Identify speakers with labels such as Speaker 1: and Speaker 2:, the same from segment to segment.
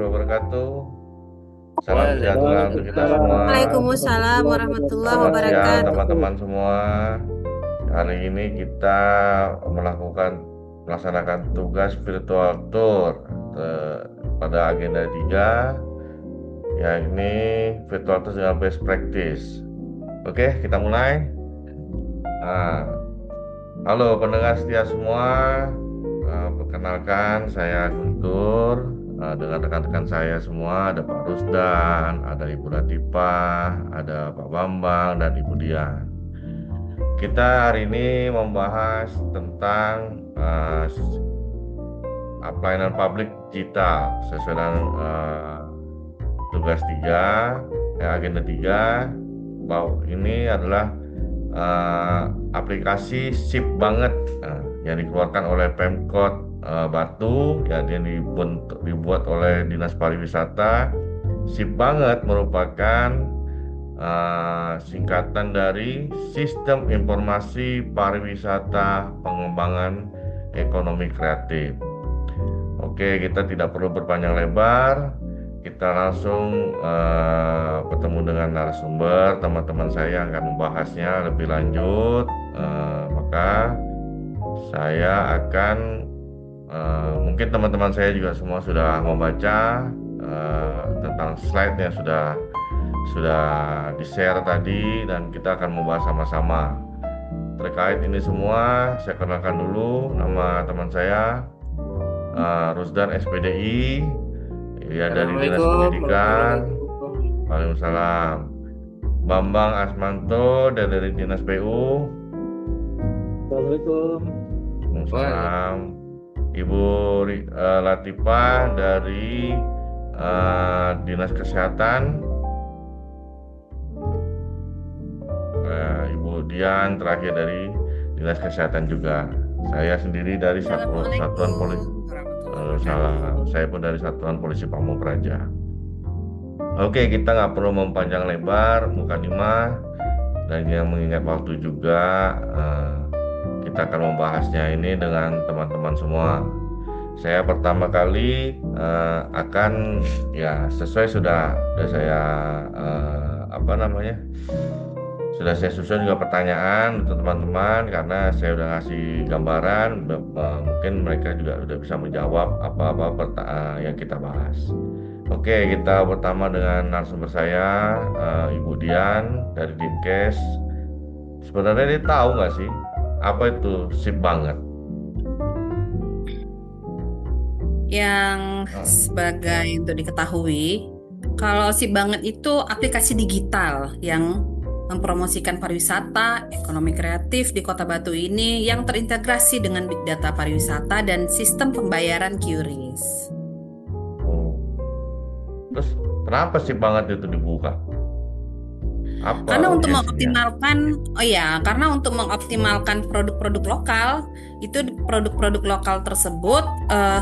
Speaker 1: wabarakatuh. Salam sejahtera untuk kita semua.
Speaker 2: Waalaikumsalam warahmatullahi
Speaker 1: Selamat siang
Speaker 2: wabarakatuh.
Speaker 1: teman-teman semua. Hari ini kita melaksanakan tugas virtual tour pada agenda 3, yakni virtual tour dengan best practice. Oke, kita mulai. Nah, halo pendengar setia semua. Perkenalkan, saya Guntur. Dengan rekan-rekan saya semua, ada Pak Rusdan, ada Ibu Latifah, ada Pak Bambang, dan Ibu Dian. Kita hari ini membahas tentang pelayanan publik digital sesuai dengan tugas 3, agenda 3, bahwa ini adalah aplikasi sip banget yang dikeluarkan oleh Pemkot Batu, yang dibuat oleh Dinas Pariwisata. Sip banget merupakan singkatan dari Sistem Informasi Pariwisata Pengembangan Ekonomi Kreatif. Oke, kita tidak perlu berpanjang lebar. Kita langsung bertemu dengan narasumber. Teman-teman saya akan membahasnya lebih lanjut. Maka saya akan mungkin teman-teman saya juga semua sudah membaca tentang slide yang sudah di-share tadi, dan kita akan membahas sama-sama terkait ini semua. Saya kenalkan dulu nama teman saya, Rusdan SPDI, ya, dari Dinas Pendidikan. Waalaikumsalam. Bambang Asmanto dari Dinas PU.
Speaker 3: Assalamualaikum.
Speaker 1: Waalaikumsalam. Ibu Latifah dari Dinas Kesehatan. Ibu Dian terakhir dari Dinas Kesehatan juga. Saya sendiri dari Satuan Polisi. Saya pun dari Satuan Polisi Pamung Praja. Oke, kita nggak perlu memanjang lebar, mukadimah, dan yang mengingat waktu juga, kita akan membahasnya ini dengan teman-teman semua. Saya pertama kali akan, ya, sudah saya susun juga pertanyaan untuk teman-teman, karena saya udah ngasih gambaran. Mungkin mereka juga udah bisa menjawab apa-apa yang kita bahas. Oke, kita pertama dengan narasumber saya, Ibu Dian dari Dinkes. Sebenarnya dia tahu nggak sih apa itu sip banget?
Speaker 2: Yang sebagai untuk diketahui, kalau Sip Banget itu aplikasi digital yang mempromosikan pariwisata, ekonomi kreatif di Kota Batu ini yang terintegrasi dengan big data pariwisata dan sistem pembayaran QRIS.
Speaker 1: Oh. Terus kenapa sip banget itu dibuka? Apa
Speaker 2: Karena untuk
Speaker 1: urgensinya?
Speaker 2: mengoptimalkan produk-produk lokal, itu produk-produk lokal tersebut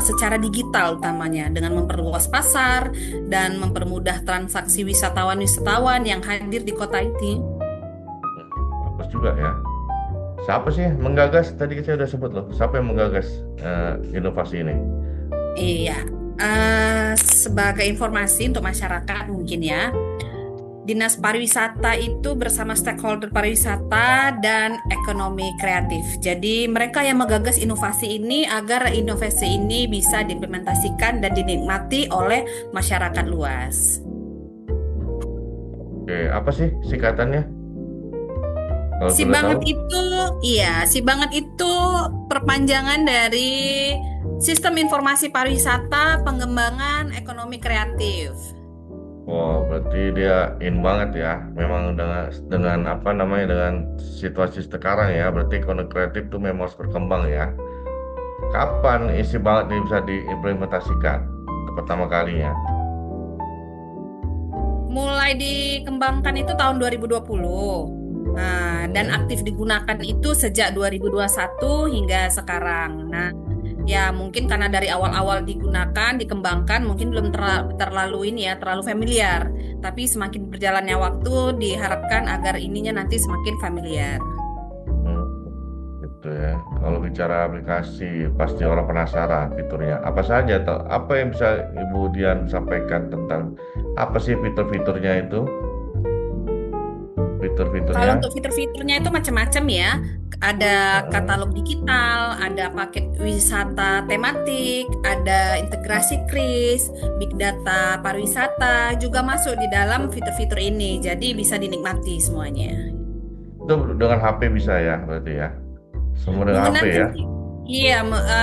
Speaker 2: secara digital utamanya dengan memperluas pasar dan mempermudah transaksi wisatawan-wisatawan yang hadir di kota ini.
Speaker 1: Bagus juga ya. Siapa sih yang menggagas? Tadi saya udah sebut loh. Siapa yang menggagas inovasi ini?
Speaker 2: Iya, sebagai informasi untuk masyarakat mungkin ya. Dinas Pariwisata itu bersama stakeholder pariwisata dan ekonomi kreatif. Jadi mereka yang menggagas inovasi ini agar inovasi ini bisa diimplementasikan dan dinikmati oleh masyarakat luas.
Speaker 1: Oke, apa sih singkatannya? Kalau
Speaker 2: Si
Speaker 1: boleh tahu?
Speaker 2: banget itu, si banget itu perpanjangan dari Sistem Informasi Pariwisata Pengembangan Ekonomi Kreatif.
Speaker 1: Wah, berarti dia in banget ya. Memang dengan apa namanya, dengan situasi sekarang ya. Berarti ekonomi kreatif tuh memang harus berkembang ya. Kapan isi banget ini bisa diimplementasikan? Untuk pertama kalinya.
Speaker 2: Mulai dikembangkan itu tahun 2020. Nah, dan
Speaker 1: Hmm.
Speaker 2: aktif digunakan itu sejak 2021 hingga sekarang. Nah, ya mungkin karena dari awal-awal digunakan, dikembangkan, mungkin belum terlalu ini ya, terlalu familiar. Tapi semakin berjalannya waktu, diharapkan agar ininya nanti semakin familiar.
Speaker 1: Hmm. Gitu gitu ya. Kalau bicara aplikasi, pasti orang penasaran fiturnya. Apa saja atau apa yang bisa Ibu Dian sampaikan tentang apa sih fitur-fiturnya itu?
Speaker 2: Kalau
Speaker 1: Fitur-fiturnya?
Speaker 2: untuk fitur-fiturnya itu macam-macam ya. Ada
Speaker 1: Heeh.
Speaker 2: katalog digital, ada paket wisata tematik, ada integrasi kris, big data pariwisata juga masuk di dalam fitur-fitur ini. Jadi bisa dinikmati semuanya.
Speaker 1: Itu dengan HP bisa ya, berarti ya. Semua dengan HP
Speaker 2: Menggunakan
Speaker 1: ya.
Speaker 2: iya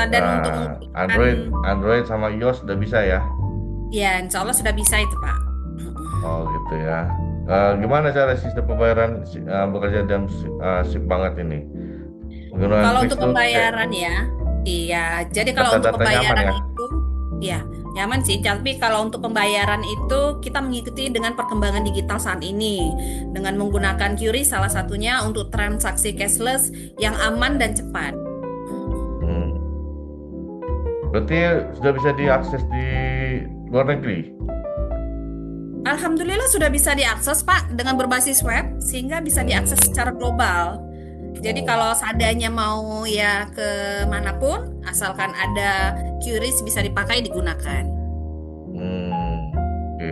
Speaker 2: dan untuk
Speaker 1: Nah,
Speaker 2: menggunakan
Speaker 1: Android sama iOS udah bisa ya.
Speaker 2: ya insya Allah sudah bisa itu Pak.
Speaker 1: Oh gitu ya. Gimana cara sistem pembayaran bekerja dalam sip banget ini? Penggunaan
Speaker 2: Kalau
Speaker 1: Kris
Speaker 2: untuk
Speaker 1: tuh kayak
Speaker 2: pembayaran ya, iya. Jadi kalau untuk
Speaker 1: data-datanya aman
Speaker 2: pembayaran
Speaker 1: ya?
Speaker 2: itu, ya nyaman sih. Tapi kalau untuk pembayaran itu kita mengikuti dengan perkembangan digital saat ini dengan menggunakan QRIS salah satunya untuk transaksi cashless yang aman dan cepat.
Speaker 1: Hmm. Berarti sudah bisa diakses di luar negeri.
Speaker 2: Alhamdulillah sudah bisa diakses Pak dengan berbasis web sehingga bisa diakses
Speaker 1: Hmm.
Speaker 2: secara global. Jadi
Speaker 1: Oh.
Speaker 2: kalau seandainya mau ya ke manapun, asalkan ada QRIS bisa dipakai digunakan.
Speaker 1: Hmm. Oke.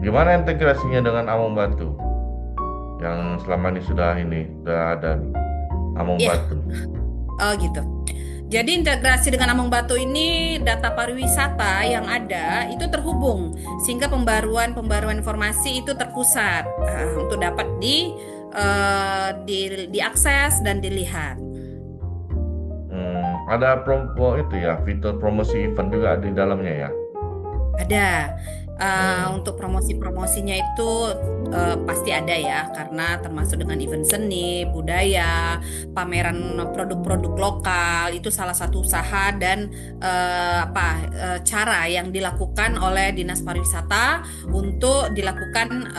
Speaker 1: Gimana integrasinya dengan Among Batu yang selama ini sudah ada nih, Among
Speaker 2: Iya,
Speaker 1: Batu.
Speaker 2: oh gitu. Jadi integrasi dengan Among Batu ini data pariwisata yang ada itu terhubung sehingga pembaruan informasi itu terpusat untuk dapat diakses dan dilihat.
Speaker 1: Ada promo itu ya, fitur promosi event juga di dalamnya ya.
Speaker 2: Ada.
Speaker 1: Hmm.
Speaker 2: Untuk promosi-promosinya itu pasti ada ya, karena termasuk dengan event seni, budaya, pameran produk-produk lokal itu salah satu usaha dan cara yang dilakukan oleh Dinas Pariwisata untuk dilakukan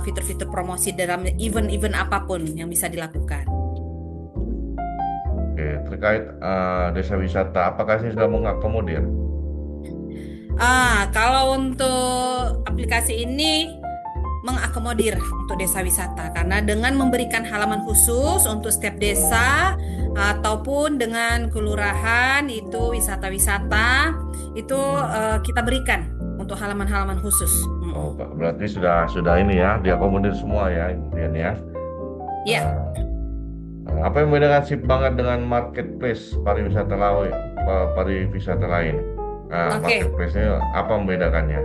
Speaker 2: fitur-fitur promosi dalam event-event apapun yang bisa dilakukan.
Speaker 1: Oke, terkait desa wisata, apakah ini sudah mengakomodir?
Speaker 2: Kalau untuk aplikasi ini mengakomodir untuk desa wisata karena dengan memberikan halaman khusus untuk setiap desa ataupun dengan kelurahan itu wisata-wisata itu kita berikan untuk halaman-halaman khusus.
Speaker 1: Oh, Pak, berarti sudah ini ya, diakomodir semua ya, Dian ya.
Speaker 2: Ya,
Speaker 1: Apa yang membedakan sip banget dengan marketplace pariwisata lain?
Speaker 2: oke.
Speaker 1: Marketplace-nya apa membedakannya?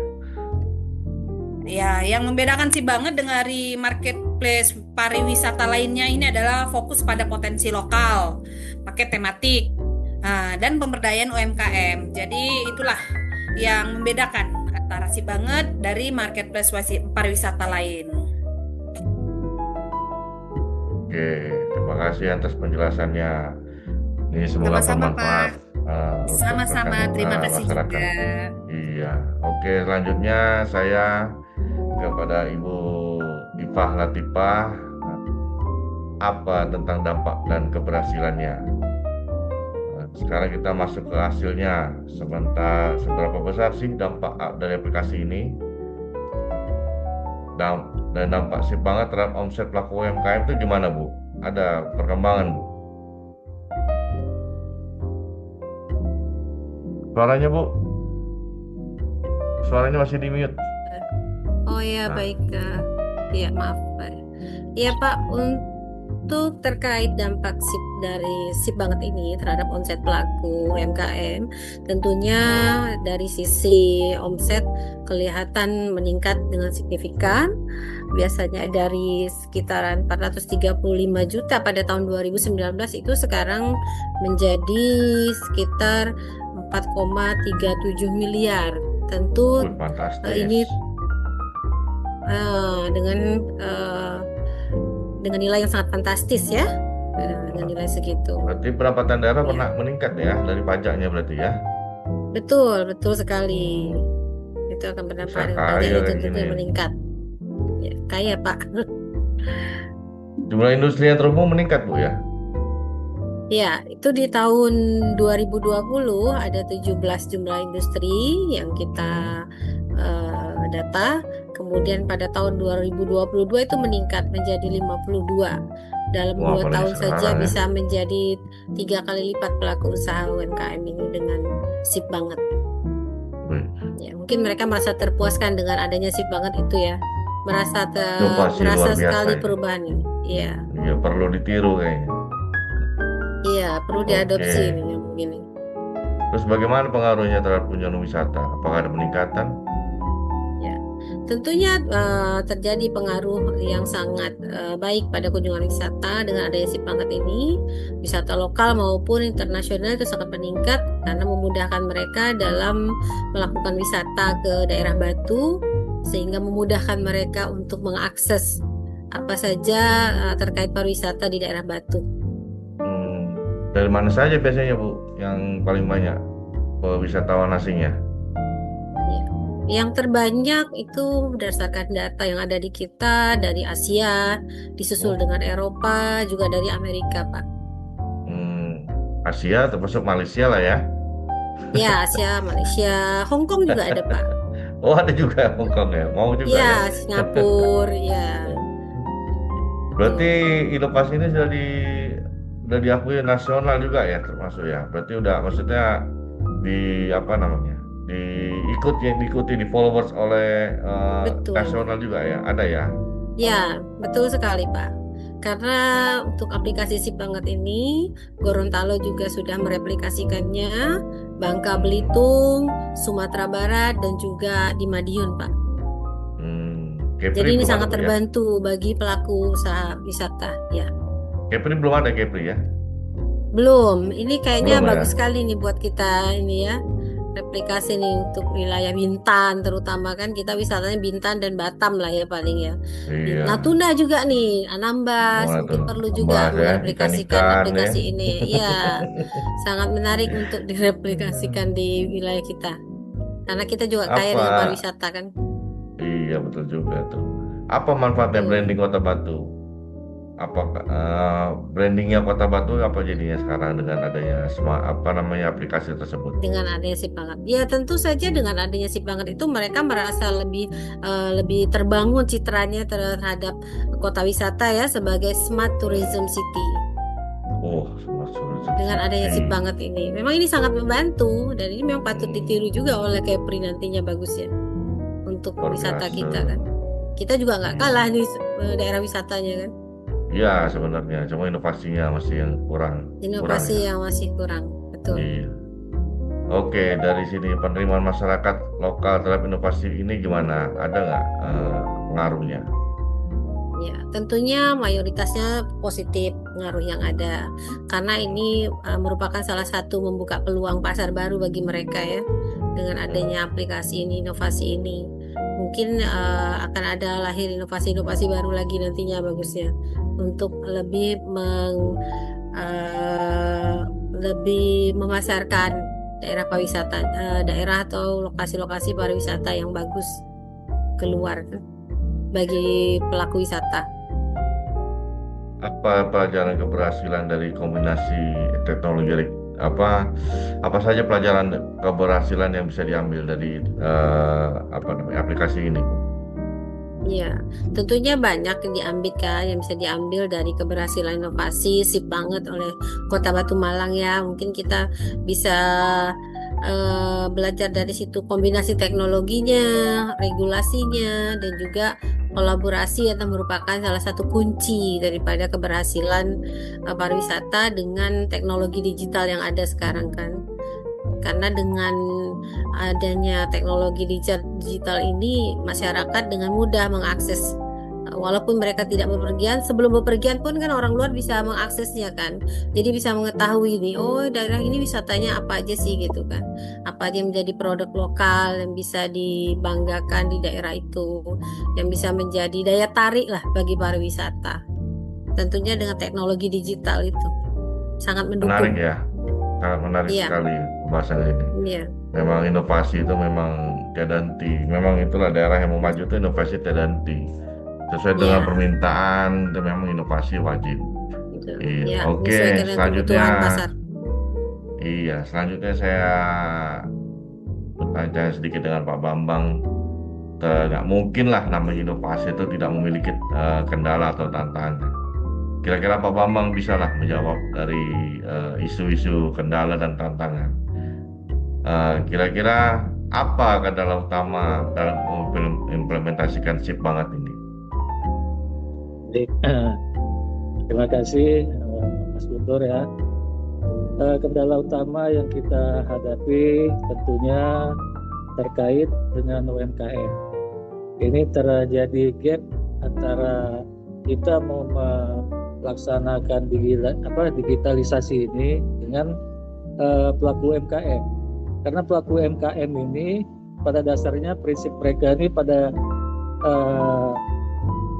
Speaker 2: Ya, yang membedakan sih banget dari marketplace pariwisata lainnya ini adalah fokus pada potensi lokal, pakai tematik, dan pemberdayaan UMKM. Jadi itulah yang membedakan antara si banget dari marketplace pariwisata lain.
Speaker 1: Oke, terima kasih atas penjelasannya. Ini semoga
Speaker 2: Sama-sama, Pak.
Speaker 1: bermanfaat untuk rekan
Speaker 2: Sama-sama. Terima kasih
Speaker 1: masyarakat.
Speaker 2: juga.
Speaker 1: Iya, oke. Selanjutnya saya kepada Ibu Ifah Latifah, apa tentang dampak dan keberhasilannya. Sekarang kita masuk ke hasilnya. Seberapa besar sih dampak dari aplikasi ini? Dan dampak sih banget terhadap omset pelaku UMKM itu gimana, Bu? Ada perkembangan, Bu? Suaranya, Bu? Suaranya masih di mute.
Speaker 3: Oh ya,
Speaker 1: Nah,
Speaker 3: baik. Ya, maaf, Pak. Ya, Pak, untuk terkait dampak dari sip banget ini terhadap omset pelaku UMKM, tentunya dari sisi omset kelihatan meningkat dengan signifikan. Biasanya dari sekitaran 435 juta pada tahun 2019 itu sekarang menjadi sekitar 4,37 miliar. Tentu
Speaker 1: fantastis.
Speaker 3: ini dengan nilai yang sangat fantastis ya, dengan nilai segitu.
Speaker 1: Berarti pendapatan daerah
Speaker 3: Ya,
Speaker 1: pernah meningkat ya dari pajaknya berarti ya.
Speaker 3: betul sekali. Itu akan
Speaker 1: Bisa
Speaker 3: pendapatan
Speaker 1: kaya
Speaker 3: daerah
Speaker 1: kayak
Speaker 3: tentunya
Speaker 1: gini.
Speaker 3: meningkat. Ya, kaya Pak.
Speaker 1: Jumlah industri yang terhubung meningkat, Bu ya.
Speaker 3: Ya, itu di tahun 2020 ada 17 jumlah industri yang kita data. kemudian pada tahun 2022 itu meningkat menjadi 52. Dalam
Speaker 1: Wah,
Speaker 3: 2
Speaker 1: apalagi
Speaker 3: tahun saja
Speaker 1: sekarang ya.
Speaker 3: bisa menjadi 3 kali lipat pelaku usaha UMKM ini dengan sip banget.
Speaker 1: Wih,
Speaker 3: Ya, mungkin mereka merasa terpuaskan dengan adanya sip banget itu ya. Merasa
Speaker 1: inovasi luar biasa
Speaker 3: sekali
Speaker 1: ini.
Speaker 3: perubahan ini. Iya,
Speaker 1: Iya, perlu ditiru kayaknya.
Speaker 3: iya perlu
Speaker 1: Oke.
Speaker 3: diadopsi ini yang begini.
Speaker 1: Terus bagaimana pengaruhnya terhadap kunjungan wisata? Apakah ada peningkatan?
Speaker 3: Ya, tentunya terjadi pengaruh yang sangat baik pada kunjungan wisata dengan adanya sip banget ini. Wisata lokal maupun internasional itu sangat meningkat karena memudahkan mereka dalam melakukan wisata ke daerah Batu, sehingga memudahkan mereka untuk mengakses apa saja terkait pariwisata di daerah Batu.
Speaker 1: Hmm, dari mana saja biasanya Bu yang paling banyak wisatawan asingnya?
Speaker 3: Ya. Yang terbanyak itu berdasarkan data yang ada di kita dari Asia, disusul dengan Eropa, juga dari Amerika, Pak.
Speaker 1: Asia termasuk Malaysia lah ya.
Speaker 3: Ya, Asia, Malaysia, Hong Kong juga ada, Pak.
Speaker 1: Oh, ada juga Hong Kong ya. Mau juga ya.
Speaker 3: Ya, Singapura, ya.
Speaker 1: Berarti inovasi ini sudah diakui nasional juga ya, termasuk ya. Berarti udah, maksudnya di apa namanya? Diikuti di followers oleh
Speaker 3: Betul.
Speaker 1: nasional juga ya. Ada ya.
Speaker 3: Ya, betul sekali, Pak. Karena untuk aplikasi Sip Banget ini, Gorontalo juga sudah mereplikasikannya, Bangka Belitung, Sumatera Barat, dan juga di Madiun, Pak.
Speaker 1: Kepri
Speaker 3: Jadi ini
Speaker 1: belum
Speaker 3: sangat
Speaker 1: ada, Bu, ya?
Speaker 3: terbantu bagi pelaku usaha wisata, ya.
Speaker 1: Kepri belum ada Kepri ya.
Speaker 3: Belum, ini kayaknya
Speaker 1: Belum ya?
Speaker 3: bagus sekali nih buat kita ini ya. Replikasi nih untuk wilayah Bintan, terutama kan kita wisatanya Bintan dan Batam lah ya paling ya.
Speaker 1: Iya.
Speaker 3: Natuna juga nih, Anambas,
Speaker 1: Oh,
Speaker 3: mungkin
Speaker 1: Natuna.
Speaker 3: perlu juga
Speaker 1: Anambas ya,
Speaker 3: mereplikasikan
Speaker 1: ikan-ikan
Speaker 3: aplikasi
Speaker 1: ya.
Speaker 3: ini. Iya, sangat menarik untuk direplikasikan di wilayah kita. Karena kita juga kaya dengan
Speaker 1: Apa?
Speaker 3: pariwisata kan.
Speaker 1: Iya, betul juga tuh. Apa manfaatnya branding Kota Batu? Apa brandingnya Kota Batu apa jadinya sekarang dengan adanya aplikasi tersebut?
Speaker 3: Dengan adanya Sip Banget. Ya tentu saja dengan adanya Sip Banget itu mereka merasa lebih terbangun citranya terhadap kota wisata ya sebagai smart tourism city.
Speaker 1: Oh, smart tourism
Speaker 3: Dengan adanya
Speaker 1: city.
Speaker 3: Sip Banget ini, memang ini sangat membantu dan ini memang patut ditiru juga oleh Kepri nantinya bagus ya untuk
Speaker 1: Luar
Speaker 3: wisata
Speaker 1: biasa.
Speaker 3: kita kan. Kita juga nggak kalah nih daerah wisatanya kan.
Speaker 1: Ya, sebenarnya cuma inovasinya masih yang kurang.
Speaker 3: Inovasi yang masih kurang, betul.
Speaker 1: Iya. Oke, dari sini penerimaan masyarakat lokal terhadap inovasi ini gimana? Ada nggak pengaruhnya?
Speaker 3: Ya, tentunya mayoritasnya positif pengaruh yang ada karena ini merupakan salah satu membuka peluang pasar baru bagi mereka ya dengan adanya aplikasi ini, inovasi ini. Mungkin akan ada lahir inovasi-inovasi baru lagi nantinya bagusnya untuk lebih memasarkan daerah pariwisata, daerah atau lokasi-lokasi pariwisata yang bagus keluar bagi pelaku wisata.
Speaker 1: Apa pelajaran keberhasilan dari kombinasi teknologi apa saja pelajaran keberhasilan yang bisa diambil dari aplikasi ini?
Speaker 3: Ya, tentunya banyak yang bisa diambil dari keberhasilan inovasi Sip Banget oleh Kota Batu Malang ya. Mungkin kita bisa belajar dari situ kombinasi teknologinya, regulasinya, dan juga kolaborasi yang merupakan salah satu kunci daripada keberhasilan pariwisata dengan teknologi digital yang ada sekarang kan. Karena dengan adanya teknologi digital ini masyarakat dengan mudah mengakses walaupun mereka tidak bepergian, sebelum bepergian pun kan orang luar bisa mengaksesnya kan. Jadi bisa mengetahui nih, oh daerah ini wisatanya apa aja sih gitu kan. Apa aja yang menjadi produk lokal yang bisa dibanggakan di daerah itu, yang bisa menjadi daya tarik lah bagi pariwisata. Tentunya dengan teknologi digital itu sangat mendukung.
Speaker 1: Menarik ya, sangat menarik sekali pembahasan ini.
Speaker 3: Iya.
Speaker 1: Memang inovasi itu memang tiada henti. Memang itulah daerah yang mau maju itu inovasi tiada henti. Sesuai dengan permintaan, itu memang inovasi wajib. Iya. Oke, selanjutnya. Iya, selanjutnya saya bertanya sedikit dengan Pak Bambang. nggak mungkin lah namanya inovasi itu tidak memiliki kendala atau tantangan. Kira-kira Pak Bambang bisa lah menjawab dari isu-isu kendala dan tantangan. Kira-kira apa kendala utama dalam mengimplementasikan SIP banget ini?
Speaker 4: Baik, terima kasih Mas Guntur ya. Kendala utama yang kita hadapi tentunya terkait dengan UMKM. Ini terjadi gap antara kita mau melaksanakan digitalisasi ini dengan pelaku UMKM. Karena pelaku UMKM ini pada dasarnya prinsip mereka ini pada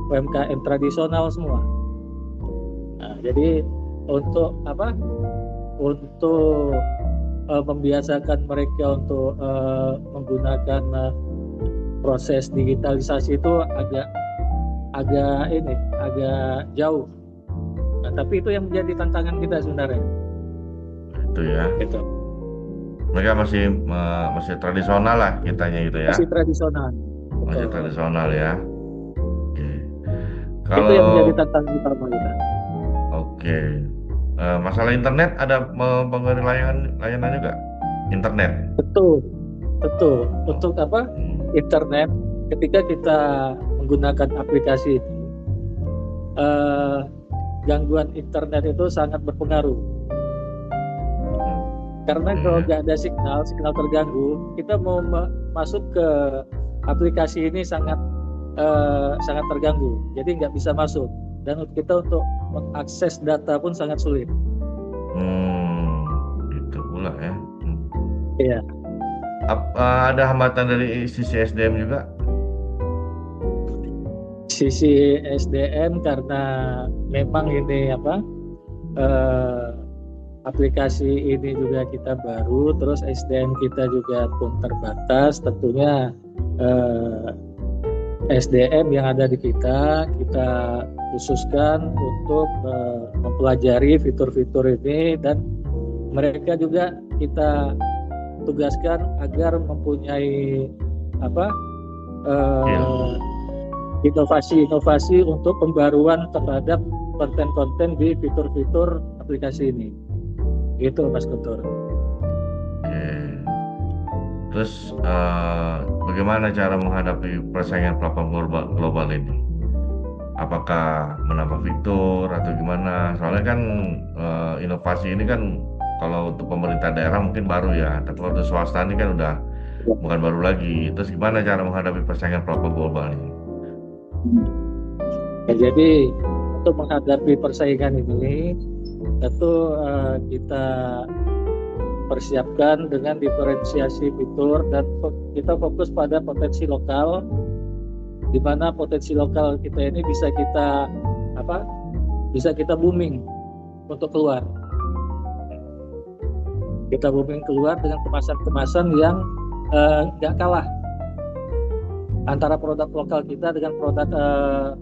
Speaker 4: UMKM tradisional semua. Nah, jadi untuk membiasakan mereka untuk menggunakan proses digitalisasi itu agak jauh. Nah, tapi itu yang menjadi tantangan kita sebenarnya.
Speaker 1: Itu ya.
Speaker 4: Gitu.
Speaker 1: Mereka masih tradisional lah kitanya itu ya.
Speaker 4: Masih tradisional.
Speaker 1: Masih tradisional ya. Oke.
Speaker 4: Itu yang menjadi tantangan utama kita.
Speaker 1: Oke. Masalah internet ada mempengaruhi layanan juga? Internet.
Speaker 4: Betul. Untuk internet, ketika kita menggunakan aplikasi ini, gangguan internet itu sangat berpengaruh. Karena kalau nggak ada signal terganggu, kita mau masuk ke aplikasi ini sangat terganggu. Jadi nggak bisa masuk. Dan kita untuk mengakses data pun sangat sulit.
Speaker 1: Itu pula ya.
Speaker 4: Iya.
Speaker 1: Ada hambatan dari sisi SDM juga?
Speaker 4: Sisi SDM karena memang ini aplikasi ini juga kita baru, terus SDM kita juga pun terbatas. Tentunya SDM yang ada di kita khususkan untuk mempelajari fitur-fitur ini, dan mereka juga kita tugaskan agar mempunyai inovasi untuk pembaruan terhadap konten-konten di fitur-fitur aplikasi ini. Gitu Mas Guntur.
Speaker 1: Oke. Terus bagaimana cara menghadapi persaingan platform global ini? Apakah menambah fitur atau gimana? Soalnya kan inovasi ini kan kalau untuk pemerintah daerah mungkin baru ya, tapi kalau untuk swasta ini kan udah bukan baru lagi. Terus gimana cara menghadapi persaingan platform global ini?
Speaker 4: Ya, jadi untuk menghadapi persaingan ini tentu kita persiapkan dengan diferensiasi fitur, dan kita fokus pada potensi lokal, di mana potensi lokal kita ini bisa kita booming untuk keluar. Kita booming keluar dengan kemasan-kemasan yang nggak kalah antara produk lokal kita dengan produk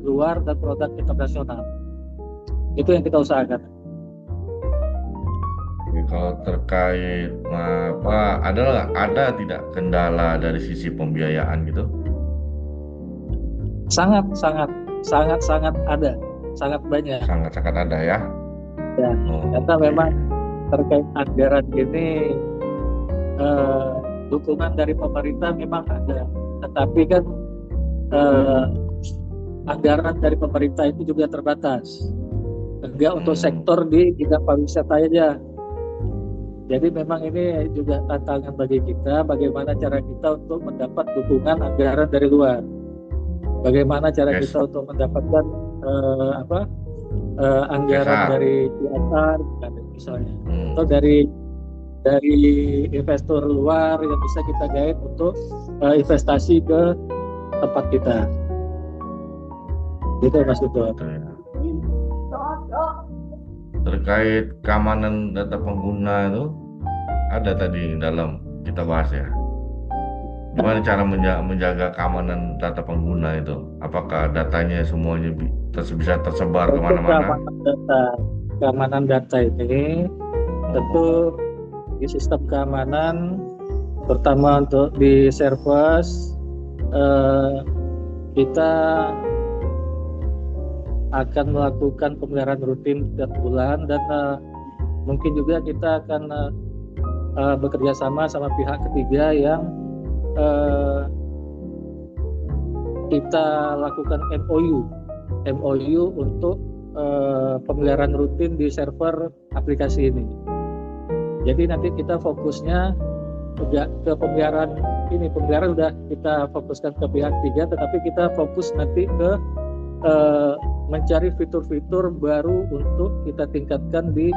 Speaker 4: luar dan produk internasional. Itu yang kita usahakan.
Speaker 1: Kalau terkait ada tidak kendala dari sisi pembiayaan gitu?
Speaker 4: Sangat ada, sangat banyak.
Speaker 1: Sangat ada ya.
Speaker 4: Ya, karena memang terkait anggaran ini dukungan dari pemerintah memang ada, tetapi kan anggaran dari pemerintah itu juga terbatas. Enggak untuk sektor di bidang pariwisata aja. Jadi memang ini juga tantangan bagi kita, bagaimana cara kita untuk mendapat dukungan anggaran dari luar. Bagaimana cara kita untuk mendapatkan anggaran dari IATAR misalnya, atau dari investor luar yang bisa kita gait untuk investasi ke tempat kita. Gitu Mas Guntur.
Speaker 1: Terkait keamanan data pengguna itu ada tadi dalam kita bahas ya. Gimana cara menjaga keamanan data pengguna itu? Apakah datanya semuanya bisa tersebar kemana-mana?
Speaker 4: Keamanan data ini tentu di sistem keamanan, pertama untuk di service eh, kita akan melakukan pemeliharaan rutin setiap bulan, dan mungkin juga kita akan bekerja sama pihak ketiga yang kita lakukan MOU untuk pemeliharaan rutin di server aplikasi ini. Jadi nanti kita fokusnya juga ke pemeliharaan ini. Pemeliharaan udah kita fokuskan ke pihak ketiga, tetapi kita fokus nanti ke mencari fitur-fitur baru untuk kita tingkatkan di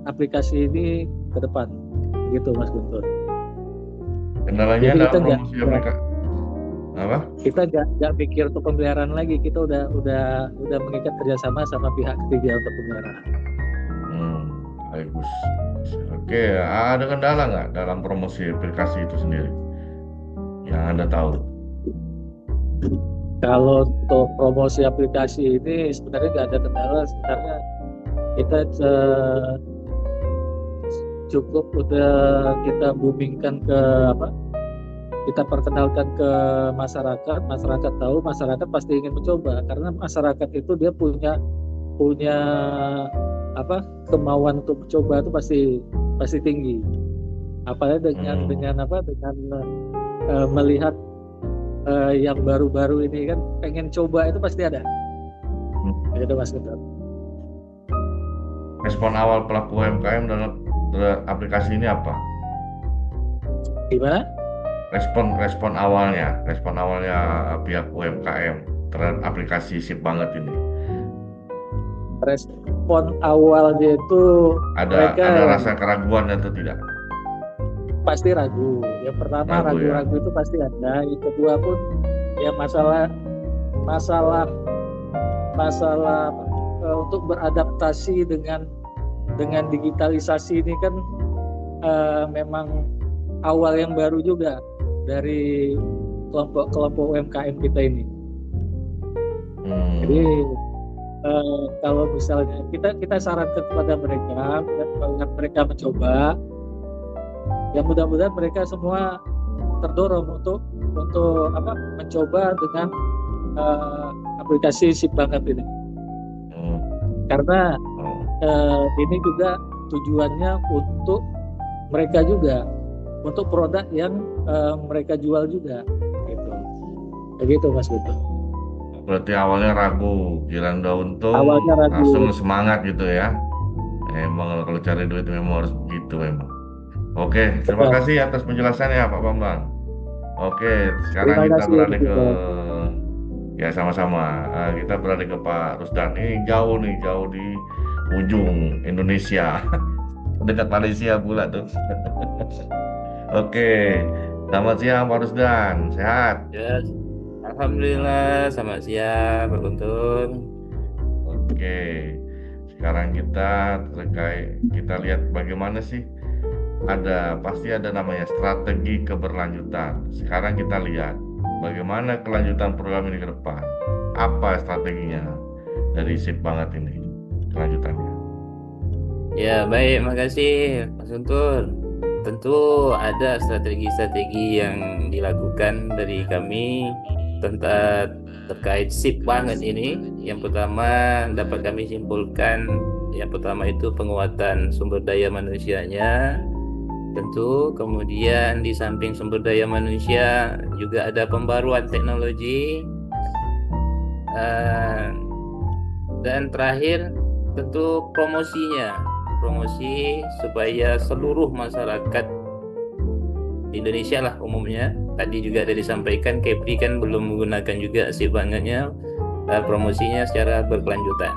Speaker 4: aplikasi ini ke depan, gitu Mas Guntur.
Speaker 1: Kendalanya
Speaker 4: Jadi kita
Speaker 1: dalam promosi aplikasi apa?
Speaker 4: kita nggak pikir untuk pemeliharaan lagi, kita udah mengikat kerjasama sama pihak ketiga untuk pemeliharaan.
Speaker 1: Bagus. Oke, ada kendala nggak dalam promosi aplikasi itu sendiri yang Anda tahu?
Speaker 4: Kalau untuk promosi aplikasi ini sebenarnya nggak ada kendala. Sebenarnya kita cukup udah kita boomingkan ke kita perkenalkan ke masyarakat tahu, masyarakat pasti ingin mencoba, karena masyarakat itu dia punya kemauan untuk mencoba itu pasti tinggi. Apalagi dengan melihat yang baru-baru ini kan, pengen coba itu pasti ada. Gitu Mas Guntur.
Speaker 1: Respon awal pelaku UMKM dalam aplikasi ini apa?
Speaker 4: Gimana?
Speaker 1: Respon awalnya pihak UMKM terhadap aplikasi Sip Banget ini.
Speaker 4: Respon awalnya itu
Speaker 1: Ada rasa keraguan atau tidak?
Speaker 4: Pasti ragu. Yang pertama ragu-ragu itu pasti ada. Yang kedua pun ya masalah untuk beradaptasi dengan digitalisasi ini kan memang awal yang baru juga dari kelompok UMKM kita ini. Jadi kalau misalnya kita sarankan kepada mereka, agar mereka mencoba, ya mudah-mudahan mereka semua terdorong untuk mencoba dengan aplikasi Sip Banget ini. Karena ini juga tujuannya untuk mereka juga, untuk produk yang mereka jual juga, gitu. Begitu Mas Guntur.
Speaker 1: Berarti awalnya ragu, giliran udah untung
Speaker 4: ragu.
Speaker 1: langsung semangat gitu ya. Emang kalau cari duit memang harus begitu memang. Oke, terima kasih atas penjelasannya Pak Bambang. Oke, sekarang kita beralih ke sama-sama. Kita beralih ke Pak Rusdan. Ini jauh di ujung Indonesia, dekat Malaysia pula tuh. Oke, selamat siang Pak Rusdan, sehat?
Speaker 5: Ya, alhamdulillah, selamat siang Pak Guntur.
Speaker 1: Oke, sekarang kita lihat bagaimana sih, pasti ada namanya strategi keberlanjutan. Sekarang kita lihat bagaimana kelanjutan program ini ke depan. Apa strateginya dari Sip Banget ini, kelanjutannya?
Speaker 5: Ya, baik, makasih Mas Guntur. Tentu ada strategi-strategi yang dilakukan dari kami terkait Sip Banget ini. Yang pertama dapat kami simpulkan, yang pertama itu penguatan sumber daya manusianya. Tentu kemudian di samping sumber daya manusia juga ada pembaruan teknologi, dan terakhir tentu promosi supaya seluruh masyarakat di Indonesia lah umumnya. Tadi juga ada disampaikan Kepri kan belum menggunakan juga Sip Bangetnya, promosinya secara berkelanjutan.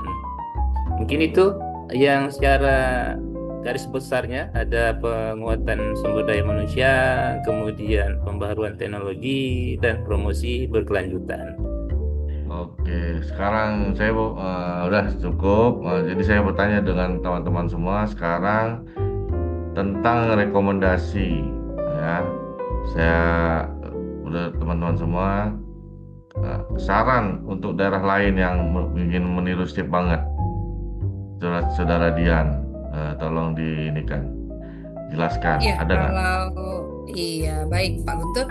Speaker 5: Mungkin itu yang secara garis besarnya, ada penguatan sumber daya manusia, kemudian pembaruan teknologi, dan promosi berkelanjutan.
Speaker 1: Oke, sekarang saya udah cukup. Jadi saya bertanya dengan teman-teman semua sekarang tentang rekomendasi, ya. Saya udah teman-teman semua saran untuk daerah lain yang ingin meniru Sip Banget. Saudara Dian, tolong jelaskan.
Speaker 2: Iya,
Speaker 1: Ada nggak?
Speaker 2: baik Pak Guntur.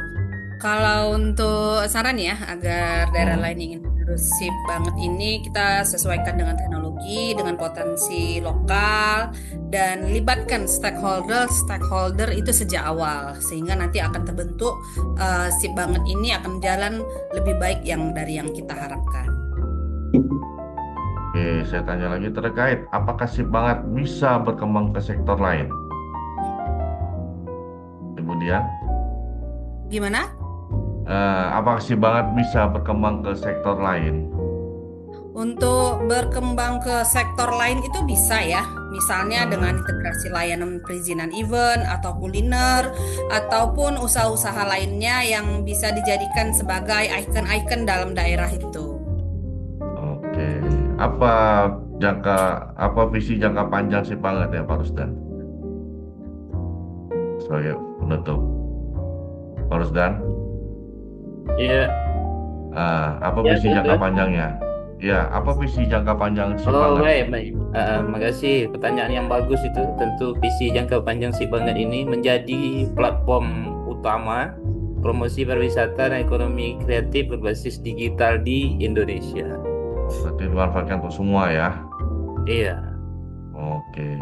Speaker 2: Kalau untuk saran ya, agar daerah
Speaker 1: Hmm.
Speaker 2: lain yang ingin harus sip banget ini kita sesuaikan dengan teknologi, dengan potensi lokal, dan libatkan stakeholder itu sejak awal, sehingga nanti akan terbentuk sip banget ini akan jalan lebih baik dari yang kita harapkan.
Speaker 1: Oke, saya tanya lagi terkait apakah sip banget bisa berkembang ke sektor lain? Kemudian,
Speaker 2: Gimana?
Speaker 1: apakah sip banget bisa berkembang ke sektor lain?
Speaker 2: Untuk berkembang ke sektor lain itu bisa ya, misalnya
Speaker 1: Hmm.
Speaker 2: dengan integrasi layanan perizinan event atau kuliner, ataupun usaha-usaha lainnya yang bisa dijadikan sebagai ikon-ikon dalam daerah itu.
Speaker 1: Oke, apa visi jangka panjang sip banget ya Pak Rusdan? Sebagai penutup, Pak Rusdan,
Speaker 5: Ya,
Speaker 1: apa
Speaker 5: ya
Speaker 1: visi jangka
Speaker 5: betul.
Speaker 1: panjangnya? Ya, apa visi jangka panjang sip
Speaker 5: Oh,
Speaker 1: banget?
Speaker 5: baik. Makasih pertanyaan yang bagus itu. Tentu visi jangka panjang Sip Banget ini menjadi platform utama promosi pariwisata dan ekonomi kreatif berbasis digital di Indonesia.
Speaker 1: Berarti dimanfaatkan untuk semua ya.
Speaker 5: Iya.
Speaker 1: Oke,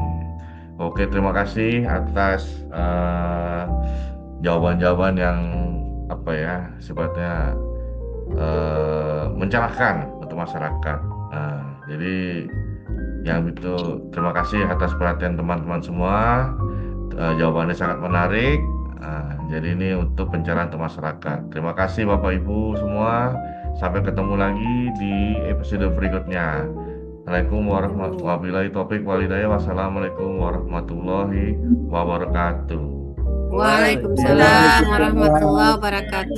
Speaker 1: oke, terima kasih atas jawaban-jawaban yang apa ya sifatnya mencerahkan untuk masyarakat. Jadi yang itu terima kasih atas perhatian teman-teman semua. Jawabannya sangat menarik. Jadi ini untuk pencerahan untuk masyarakat. Terima kasih Bapak Ibu semua. Sampai ketemu lagi di episode berikutnya. Assalamualaikum warahmatullahi wabarakatuh. Wassalamualaikum warahmatullahi wabarakatuh.
Speaker 3: Waalaikumsalam warahmatullahi wabarakatuh.